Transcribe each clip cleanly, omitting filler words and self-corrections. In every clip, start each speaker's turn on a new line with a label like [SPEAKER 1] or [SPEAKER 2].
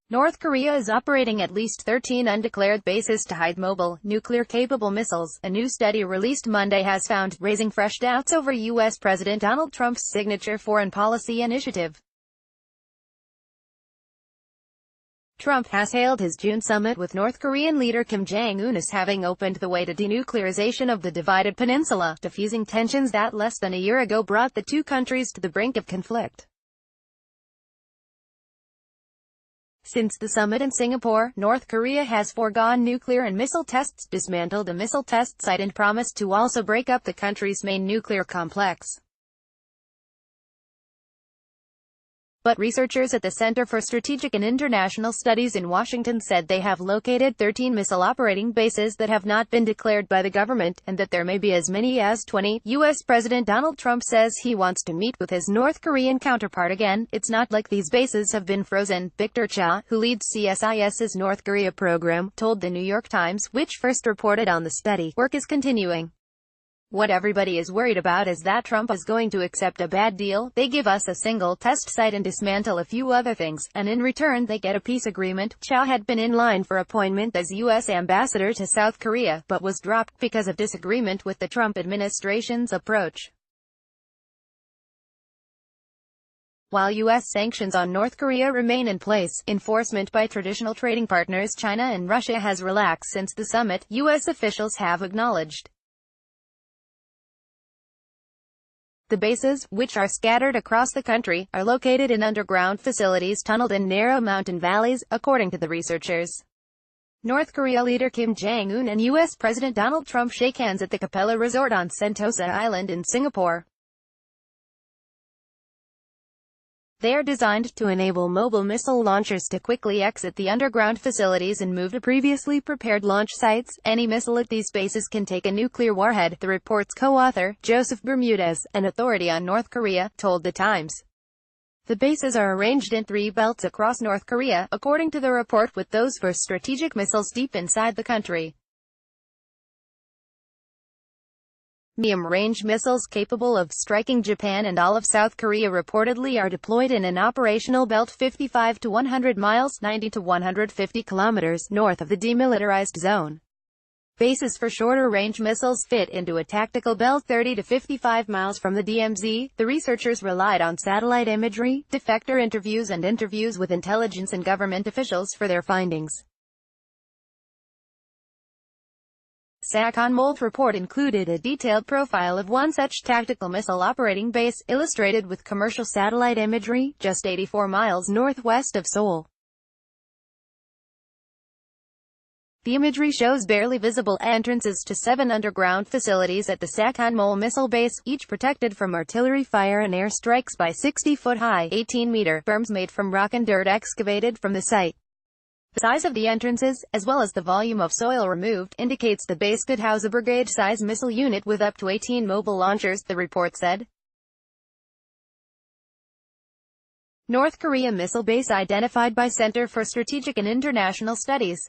[SPEAKER 1] North Korea is operating at least 13 undeclared bases to hide mobile, nuclear-capable missiles, a new study released Monday has found, raising fresh doubts over U.S. President Donald Trump's signature foreign policy initiative. Trump has hailed his June summit with North Korean leader Kim Jong Un as having opened the way to denuclearization of the divided peninsula, defusing tensions that less than a year ago brought the two countries to the brink of conflict. Since the summit in Singapore, North Korea has foregone nuclear and missile tests, dismantled a missile test site and promised to also break up the country's main nuclear complex. But researchers at the Center for Strategic and International Studies in Washington said they have located 13 missile operating bases that have not been declared by the government, and that there may be as many as 20. U.S. President Donald Trump says he wants to meet with his North Korean counterpart again. It's not like these bases have been frozen, Victor Cha, who leads CSIS's North Korea program, told the New York Times, which first reported on the study. Work is continuing. What everybody is worried about is that Trump is going to accept a bad deal. They give us a single test site and dismantle a few other things, and in return they get a peace agreement. Chow had been in line for appointment as U.S. ambassador to South Korea, but was dropped because of disagreement with the Trump administration's approach. While U.S. sanctions on North Korea remain in place, enforcement by traditional trading partners China and Russia has relaxed since the summit, U.S. officials have acknowledged. The bases, which are scattered across the country, are located in underground facilities tunneled in narrow mountain valleys, according to the researchers. North Korea leader Kim Jong Un and U.S. President Donald Trump shake hands at the Capella Resort on Sentosa Island in Singapore. They are designed to enable mobile missile launchers to quickly exit the underground facilities and move to previously prepared launch sites. Any missile at these bases can take a nuclear warhead, the report's co-author, Joseph Bermudez, an authority on North Korea, told The Times. The bases are arranged in 3 belts across North Korea, according to the report, with those for strategic missiles deep inside the country. Medium-range missiles capable of striking Japan and all of South Korea reportedly are deployed in an operational belt 55 to 100 miles 90 to 150 kilometers north of the demilitarized zone. Bases for shorter-range missiles fit into a tactical belt 30 to 55 miles from the DMZ. The researchers relied on satellite imagery, defector interviews and interviews with intelligence and government officials for their findings. Sakonmol's report included a detailed profile of one such tactical missile operating base, illustrated with commercial satellite imagery, just 84 miles northwest of Seoul. The imagery shows barely visible entrances to 7 underground facilities at the Sakonmol missile base, each protected from artillery fire and air strikes by 60-foot-high, 18-meter berms made from rock and dirt excavated from the site. The size of the entrances, as well as the volume of soil removed, indicates the base could house a brigade-size missile unit with up to 18 mobile launchers, the report said. North Korea missile base identified by Center for Strategic and International Studies.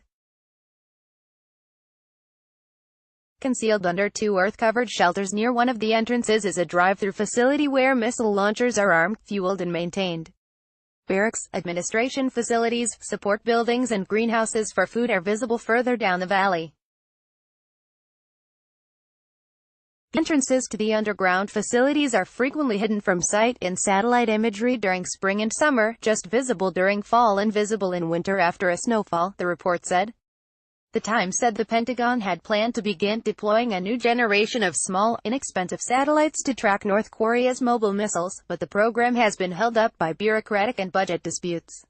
[SPEAKER 1] Concealed under 2 earth-covered shelters near one of the entrances is a drive-through facility where missile launchers are armed, fueled and maintained. Barracks, administration facilities, support buildings and greenhouses for food are visible further down the valley. The entrances to the underground facilities are frequently hidden from sight in satellite imagery during spring and summer, just visible during fall and visible in winter after a snowfall, the report said. The Times said the Pentagon had planned to begin deploying a new generation of small, inexpensive satellites to track North Korea's mobile missiles, but the program has been held up by bureaucratic and budget disputes.